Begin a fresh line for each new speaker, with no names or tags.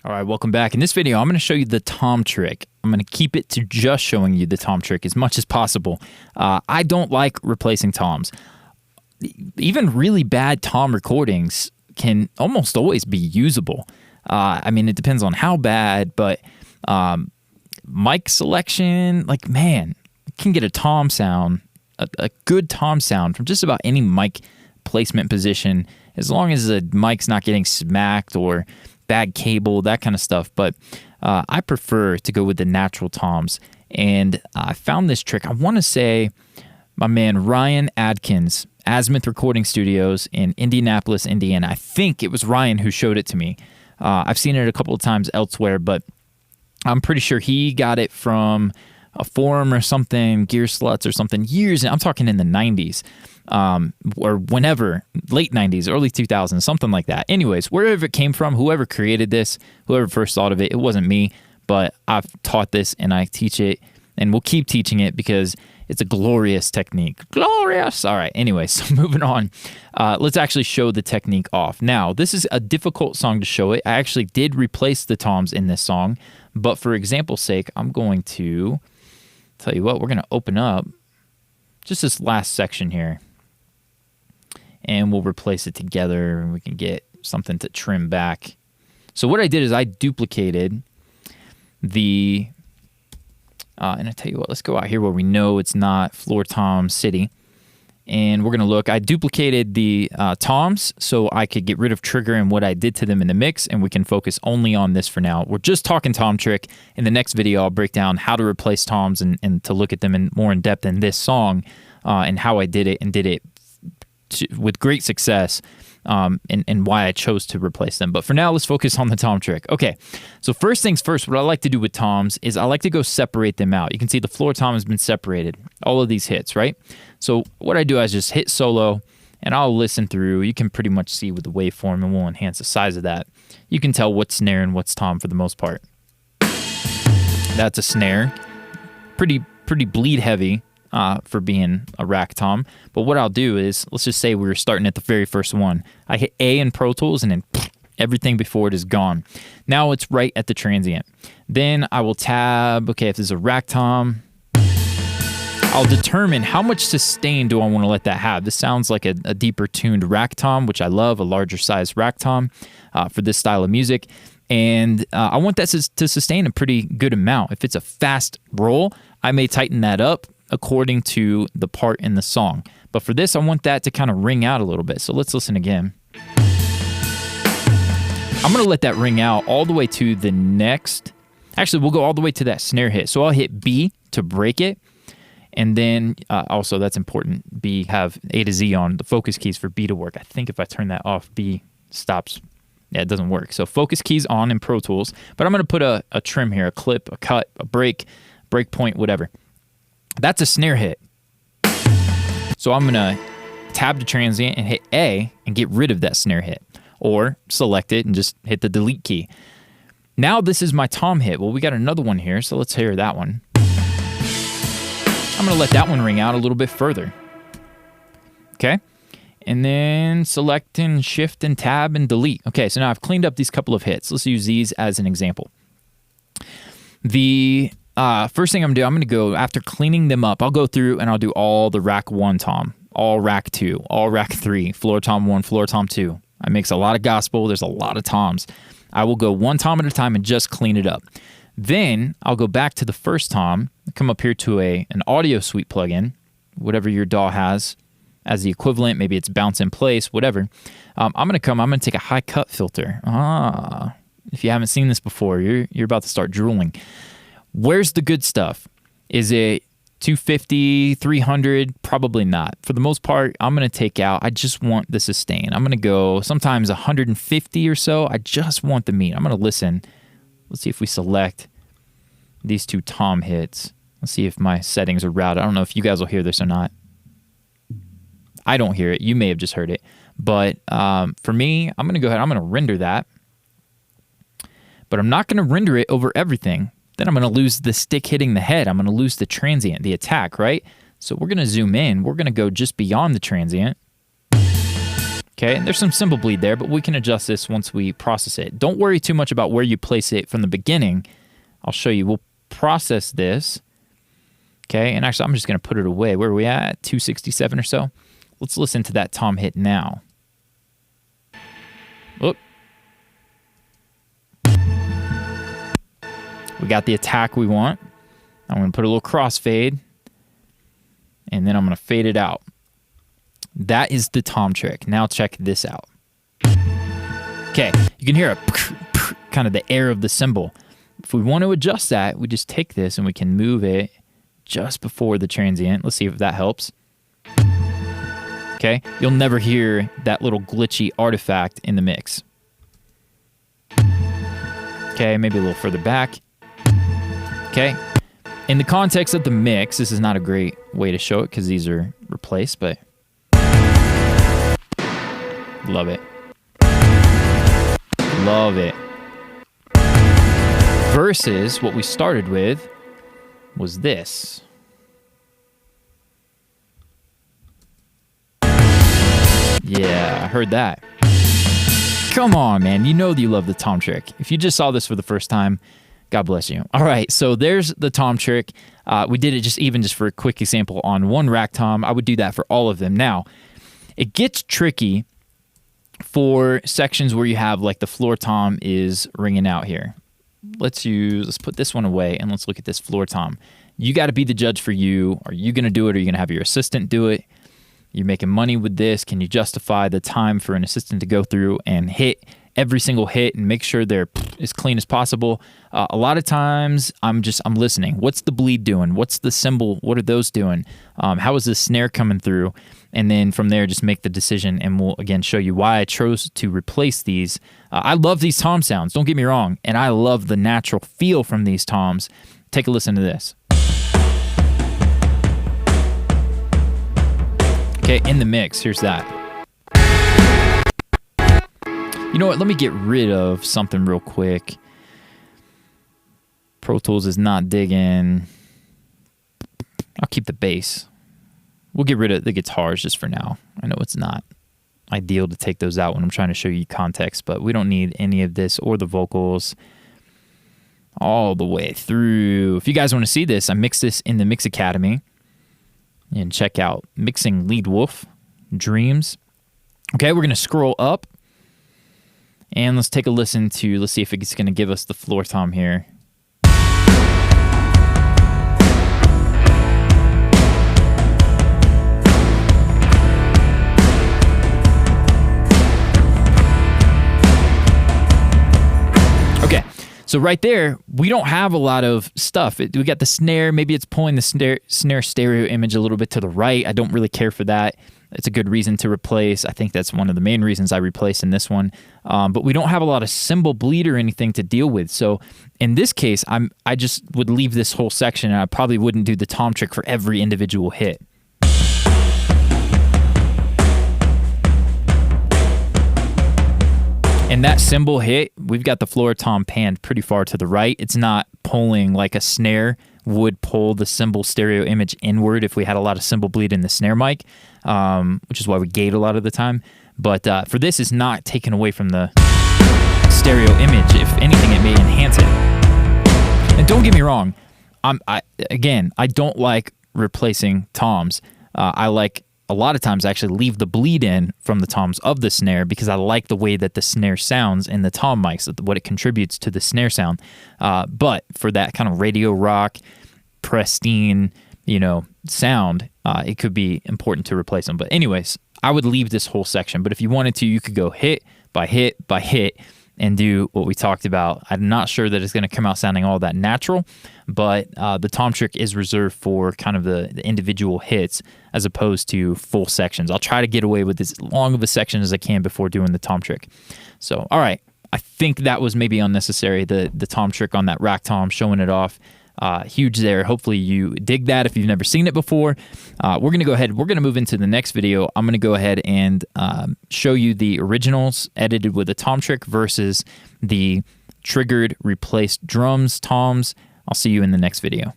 All right, welcome back. In this video, I'm going to show you the tom trick. I'm going to keep it to just showing you the tom trick as much as possible. I don't like replacing toms. Even really bad tom recordings can almost always be usable. I mean, it depends on how bad, but mic selection, like, man, you can get a tom sound, a good tom sound from just about any mic placement position, as long as the mic's not getting smacked or bad cable, that kind of stuff. But I prefer to go with the natural toms. And I found this trick. I want to say my man Ryan Adkins, Azimuth Recording Studios in Indianapolis, Indiana. I think it was Ryan who showed it to me. I've seen it a couple of times elsewhere, but I'm pretty sure he got it from a forum or something, Gear Sluts or something, I'm talking in the 90s. Or whenever, late 90s, early 2000s, something like that. Anyways, wherever it came from, whoever created this, whoever first thought of it, it wasn't me, but I've taught this and I teach it and we'll keep teaching it because it's a glorious technique. Glorious! All right, anyways, so moving on. Let's actually show the technique off. Now, this is a difficult song to show it. I actually did replace the toms in this song, but for example's sake, I'm going to tell you what, we're going to open up just this last section here. And we'll replace it together and we can get something to trim back. So what I did is I duplicated the, and I tell you what, let's go out here where we know it's not Floor Tom City. And we're going to look, I duplicated the toms so I could get rid of trigger and what I did to them in the mix, and we can focus only on this for now. We're just talking tom trick. In the next video, I'll break down how to replace toms and to look at them more in depth in this song and how I did it and did it with great success, and why I chose to replace them. But for now, let's focus on the tom trick. Okay, so first things first, what I like to do with toms is I like to go separate them out. You can see the floor tom has been separated, all of these hits, right? So what I do is just hit solo, and I'll listen through. You can pretty much see with the waveform, and we'll enhance the size of that. You can tell what's snare and what's tom for the most part. That's a snare. Pretty bleed heavy. For being a rack tom. But what I'll do is, let's just say we were starting at the very first one. I hit A in Pro Tools and then everything before it is gone. Now it's right at the transient. Then I will tab, okay, if there's a rack tom, I'll determine how much sustain do I want to let that have. This sounds like a deeper tuned rack tom, which I love, a larger size rack tom for this style of music. And I want that to sustain a pretty good amount. If it's a fast roll, I may tighten that up according to the part in the song. But for this, I want that to kind of ring out a little bit. So let's listen again. I'm going to let that ring out all the way to the next. Actually, we'll go all the way to that snare hit. So I'll hit B to break it. And then also, that's important, B, have A to Z on the focus keys for B to work. I think if I turn that off, B stops. Yeah, it doesn't work. So focus keys on in Pro Tools. But I'm going to put a trim here, a clip, a cut, a break point, whatever. That's a snare hit. So I'm going to tab the transient and hit A and get rid of that snare hit. Or select it and just hit the delete key. Now this is my tom hit. Well, we got another one here, so let's hear that one. I'm going to let that one ring out a little bit further. Okay? And then select and shift and tab and delete. Okay, so now I've cleaned up these couple of hits. Let's use these as an example. The first thing I'm going to go, after cleaning them up, I'll go through and I'll do all the rack 1 tom, all rack 2, all rack 3, floor tom 1, floor tom 2. I mix a lot of gospel. There's a lot of toms. I will go one tom at a time and just clean it up. Then I'll go back to the first tom, come up here to an audio suite plugin, whatever your DAW has as the equivalent. Maybe it's bounce in place, whatever. I'm going to take a high cut filter. If you haven't seen this before, you're about to start drooling. Where's the good stuff? Is it 250, 300? Probably not. For the most part, I'm going to take out, I just want the sustain. I'm going to go sometimes 150 or so. I just want the meat. I'm going to listen. Let's see if we select these 2 tom hits. Let's see if my settings are routed. I don't know if you guys will hear this or not. I don't hear it. You may have just heard it. But for me, I'm going to go ahead. I'm going to render that. But I'm not going to render it over everything. Then I'm going to lose the stick hitting the head. I'm going to lose the transient, the attack, right? So we're going to zoom in. We're going to go just beyond the transient Okay, and there's some cymbal bleed there, but we can adjust this once we process it. Don't worry too much about where you place it from the beginning. I'll show you. We'll process this. Okay, and actually I'm just going to put it away. Where are we at? 267 or so. Let's listen to that tom hit now. Whoop. We got the attack we want. I'm going to put a little crossfade, and then I'm going to fade it out. That is the tom trick. Now check this out. Okay, you can hear a kind of the air of the cymbal. If we want to adjust that, we just take this and we can move it just before the transient. Let's see if that helps. Okay, you'll never hear that little glitchy artifact in the mix. Okay, maybe a little further back. Okay, in the context of the mix, this is not a great way to show it because these are replaced, but love it. Love it. Versus what we started with was this. Yeah, I heard that. Come on, man. You know that you love the tom trick. If you just saw this for the first time, God bless you. All right, so there's the tom trick. We did it just for a quick example on one rack tom. I would do that for all of them. Now, it gets tricky for sections where you have like the floor tom is ringing out here. Let's put this one away and let's look at this floor tom. You got to be the judge for you. Are you going to do it? Or are you going to have your assistant do it? You're making money with this. Can you justify the time for an assistant to go through and hit every single hit and make sure they're as clean as possible? A lot of times I'm listening. What's the bleed doing? What's the cymbal? What are those doing? How is the snare coming through? And then from there, just make the decision, and we'll again show you why I chose to replace these. I love these tom sounds, don't get me wrong, and I love the natural feel from these toms. Take a listen to this. Okay, in the mix, here's that. You know what, let me get rid of something real quick. Pro Tools is not digging. I'll keep the bass. We'll get rid of the guitars just for now. I know it's not ideal to take those out when I'm trying to show you context, but we don't need any of this or the vocals all the way through. If you guys want to see this, I mixed this in the Mix Academy. And check out Mixing Lead Wolf, Dreams. Okay, we're going to scroll up. And let's take a listen to, let's see if it's going to give us the floor tom here. Okay, so right there, we don't have a lot of stuff. We got the snare. Maybe it's pulling the snare stereo image a little bit to the right. I don't really care for that. It's a good reason to replace. I think that's one of the main reasons I replaced in this one. But we don't have a lot of cymbal bleed or anything to deal with. So in this case, I just would leave this whole section, and I probably wouldn't do the tom trick for every individual hit. And that cymbal hit, we've got the floor tom panned pretty far to the right. It's not pulling like a snare would pull the cymbal stereo image inward if we had a lot of cymbal bleed in the snare mic, which is why we gate a lot of the time. But for this, it's not taken away from the stereo image. If anything, it may enhance it. And don't get me wrong, I don't like replacing toms. I like a lot of times I actually leave the bleed in from the toms of the snare because I like the way that the snare sounds in the tom mics, what it contributes to the snare sound. But for that kind of radio rock, pristine, sound, it could be important to replace them. But anyways, I would leave this whole section. But if you wanted to, you could go hit by hit by hit and do what we talked about. I'm not sure that it's going to come out sounding all that natural, but the tom trick is reserved for kind of the individual hits as opposed to full sections. I'll try to get away with as long of a section as I can before doing the tom trick. So, all right, I think that was maybe unnecessary, the tom trick on that rack tom, showing it off. Huge there. Hopefully you dig that if you've never seen it before. We're going to go ahead. We're going to move into the next video. I'm going to go ahead and show you the originals edited with a tom trick versus the triggered replaced drums, toms. I'll see you in the next video.